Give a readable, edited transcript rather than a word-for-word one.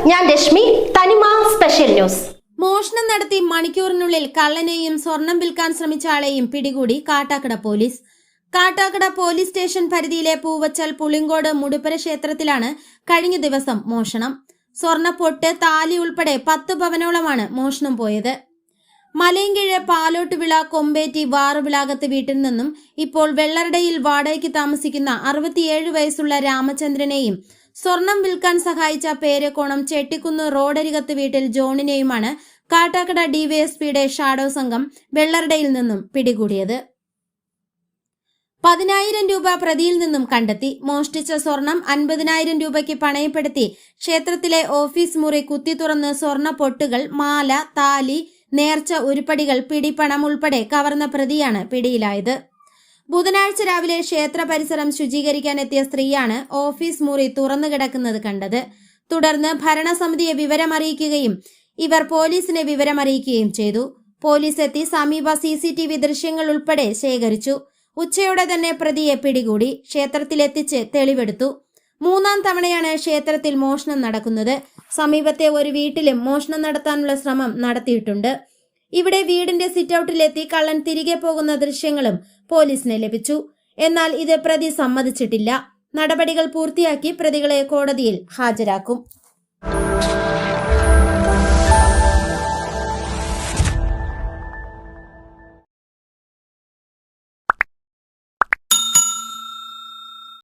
ഞാൻ രശ്മി, തനിമ special news. മോഷണം നടത്തി മണിക്കൂറിനുള്ളിൽ കള്ളനെയും സ്വർണം വിൽക്കാൻ ശ്രമിച്ച ആളെയും പിടികൂടി Kattakada police. Kattakada police station പരിധിയിലെ പൂവച്ചൽ പുളിങ്കോട് മുടുപ്പര ക്ഷേത്രത്തിലാണ് കഴിഞ്ഞ ദിവസം മോഷണം. സ്വർണ്ണപ്പൊട്ട്, താലി ഉൾപ്പെടെ 10 പവനോളമാണ് മോഷണം പോയത്. മലയങ്കിഴ് പാലോട്ടുവിള കൊമ്പേറ്റി വാറുവിളാകത്ത് വീട്ടിൽ നിന്നും ഇപ്പോൾ വെള്ളറടയിൽ വാടകയ്ക്ക് താമസിക്കുന്ന 67 വയസ്സുള്ള രാമചന്ദ്രനെയും സ്വർണം വിൽക്കാൻ സഹായിച്ച പേരക്കോണം ചെട്ടിക്കുന്ന് റോഡരികത്ത് വീട്ടിൽ ജോണിനെയുമാണ് കാട്ടാക്കട ഡിവൈഎസ്പിയുടെ ഷാഡോ സംഘം വെള്ളറടയിൽ നിന്നും പിടികൂടിയത്. 10,000 രൂപ പ്രതിയിൽ നിന്നും കണ്ടെത്തി. മോഷ്ടിച്ച സ്വർണം 50,000 രൂപയ്ക്ക് പണയപ്പെടുത്തി ക്ഷേത്രത്തിലെ ഓഫീസ് മുറി കുത്തി തുറന്ന് സ്വർണ്ണ പൊട്ടുകൾ, മാല, താലി, നേർച്ച ഉരുപ്പടികൾ, പിടിപ്പണം ഉൾപ്പെടെ കവർന്ന പ്രതിയാണ് പിടിയിലായത്. ബുധനാഴ്ച രാവിലെ ക്ഷേത്ര പരിസരം ശുചീകരിക്കാൻ എത്തിയ സ്ത്രീയാണ് ഓഫീസ് മുറി തുറന്നു കിടക്കുന്നത് കണ്ടത്. തുടർന്ന് ഭരണസമിതിയെ വിവരമറിയിക്കുകയും ഇവർ പോലീസിനെ വിവരമറിയിക്കുകയും ചെയ്തു. പോലീസ് എത്തി സമീപ CCTV ദൃശ്യങ്ങൾ ഉൾപ്പെടെ ശേഖരിച്ചു. ഉച്ചയോടെ തന്നെ പ്രതിയെ പിടികൂടി ക്ഷേത്രത്തിലെത്തിച്ച് തെളിവെടുത്തു. 3ാം തവണയാണ് ക്ഷേത്രത്തിൽ മോഷണം നടക്കുന്നത്. സമീപത്തെ ഒരു വീട്ടിലും മോഷണം നടത്താനുള്ള ശ്രമം നടത്തിയിട്ടുണ്ട്. ഇവിടെ വീടിന്റെ സിറ്റൌട്ടിലെത്തി കള്ളൻ തിരികെ പോകുന്ന ദൃശ്യങ്ങളും പോലീസിന് ലഭിച്ചു. എന്നാൽ ഇത് പ്രതി സമ്മതിച്ചിട്ടില്ല. നടപടികൾ പൂർത്തിയാക്കി പ്രതികളെ കോടതിയിൽ ഹാജരാക്കും.